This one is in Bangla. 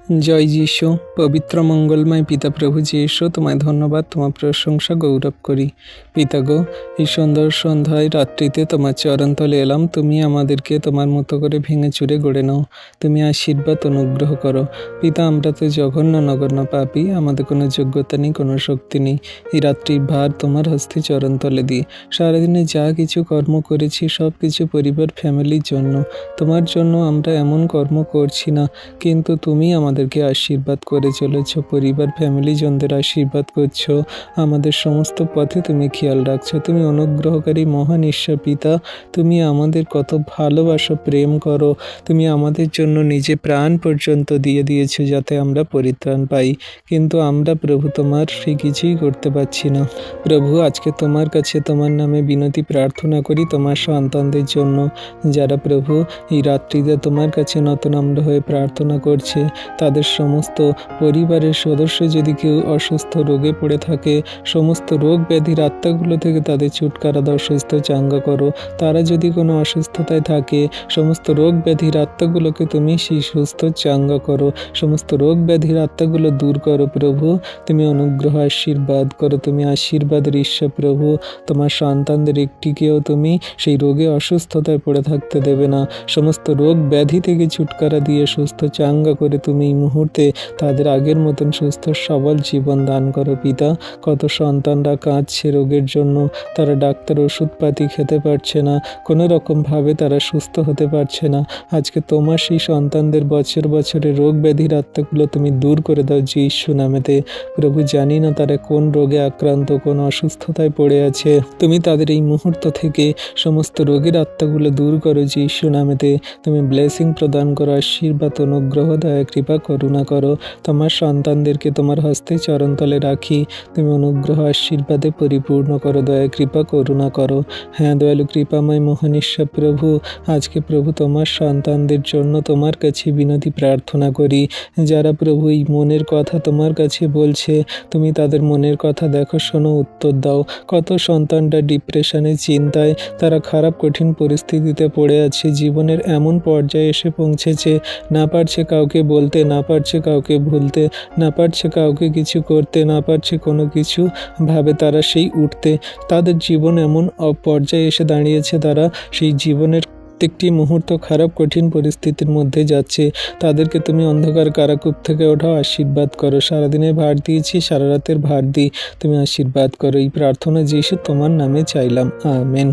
জয় যিশু। পবিত্র মঙ্গলময় পিতা প্রভু যিশু, তোমায় ধন্যবাদ, তোমার প্রশংসা গৌরব করি। পিতা গো, এই সুন্দর সন্ধ্যায় রাত্রিতে তোমার চরণতলে এলাম। তুমি আমাদেরকে তোমার মতো করে ভেঙে চুরে গড়ে নাও। তুমি আশীর্বাদ অনুগ্রহ করো। পিতা, আমরা তো জঘন্য নগণ্য পাপী, আমাদের কোনো যোগ্যতা নেই, কোনো শক্তি নেই। এই রাত্রির ভার তোমার হস্তে চরণতলে দিই। সারাদিনে যা কিছু কর্ম করেছি সব কিছু পরিবার ফ্যামিলির জন্য। তোমার জন্য আমরা এমন কর্ম করছি না, কিন্তু তুমি আমাদেরকে আশীর্বাদ করে চলেছ, পরিবার ফ্যামিলি জনদের আশীর্বাদ করছো। আমাদের সমস্ত পথে তুমি খেয়াল রাখছো। তুমি অনুগ্রহকারী মহান ঈশ্বর পিতা। তুমি আমাদের কত ভালোবাসো, প্রেম করো। তুমি আমাদের জন্য নিজে প্রাণ পর্যন্ত দিয়ে দিয়েছো যাতে আমরা পরিত্রাণ পাই। কিন্তু আমরা প্রভু তোমার সেই কিছুই করতে পারছি না। প্রভু, আজকে তোমার কাছে তোমার নামে বিনতি প্রার্থনা করি তোমার সন্তানদের জন্য, যারা প্রভু এই রাত্রিতে তোমার কাছে নতনম্র হয়ে প্রার্থনা করছে। তাদের সমস্ত পরিবারের সদস্য যদি কেউ অসুস্থ রোগে পড়ে থাকে, সমস্ত রোগ ব্যাধির আত্মাগুলো থেকে তাদের ছুটকারা দাও, সুস্থ চাঙ্গা করো। তারা যদি কোনো অসুস্থতায় থাকে, সমস্ত রোগ ব্যাধির আত্মাগুলোকে তুমি সেই সুস্থ চাঙ্গা করো। সমস্ত রোগ ব্যাধির আত্মাগুলো দূর করো প্রভু। তুমি অনুগ্রহ আশীর্বাদ করো। তুমি আশীর্বাদের ঈশ্বর প্রভু। তোমার সন্তানদের একটিকেও তুমি সেই রোগে অসুস্থতায় পড়ে থাকতে দেবে না। সমস্ত রোগ ব্যাধি থেকে ছুটকারা দিয়ে সুস্থ চাঙ্গা করে তুমি এই মুহূর্তে তাদের আগের মতন সুস্থ সবল জীবন দান করো পিতা। কত সন্তানরা কাঁদছে রোগের জন্য, তারা ডাক্তার ওষুধপাতি খেতে পারছে না, কোনো রকমভাবে তারা সুস্থ হতে পারছে না। আজকে তোমার সেই সন্তানদের বছর বছরের রোগ ব্যাধির আত্মাগুলো তুমি দূর করে দাও যিশু নামেতে। প্রভু, জানি না তারা কোন রোগে আক্রান্ত, কোন অসুস্থতায় পড়ে আছে। তুমি তাদের এই মুহূর্ত থেকে সমস্ত রোগের আত্মাগুলো দূর করো যিশু নামেতে। তুমি ব্লেসিং প্রদান করো, আশীর্বাদ অনুগ্রহ দয়া কৃপা করুণা করো। তোমার সন্তানদেরকে তোমার হস্তে চরণতলে রাখি। তুমি অনুগ্রহ আশীর্বাদে পরিপূর্ণ করো, দয়া কৃপা করুণা করো। হ্যাঁ দয়ালু কৃপাময় মহান ঈশ্বর প্রভু, আজকে প্রভু তোমার সন্তানদের জন্য তোমার কাছে বিনতি প্রার্থনা করি, যারা প্রভু এই মনের কথা তোমার কাছে বলছে। তুমি তাদের মনের কথা দেখো, শোনো, উত্তর দাও। কত সন্তানরা ডিপ্রেশনে, চিন্তায়, তারা খারাপ কঠিন পরিস্থিতিতে পড়ে আছে, জীবনের এমন পর্যায়ে এসে পৌঁছেছে, না পারছে কাউকে বলতে, না পারছে কাউকে ভুলতে, না পারছে কাউকে কিছু করতে, না পারছে কোনো কিছু ভাবে তারা সেই উঠতে। তাদের জীবন এমন পর্যায়ে এসে দাঁড়িয়েছে, তারা সেই জীবনের প্রত্যেকটি মুহূর্ত খারাপ কঠিন পরিস্থিতির মধ্যে যাচ্ছে। তাদেরকে তুমি অন্ধকার কারাকূপ থেকে ওঠাও, আশীর্বাদ করো। সারাদিনের ভার দিয়েছি, সারা রাতের ভার দিই, তুমি আশীর্বাদ করো। এই প্রার্থনা যিশু তোমার নামে চাইলাম, আমেন।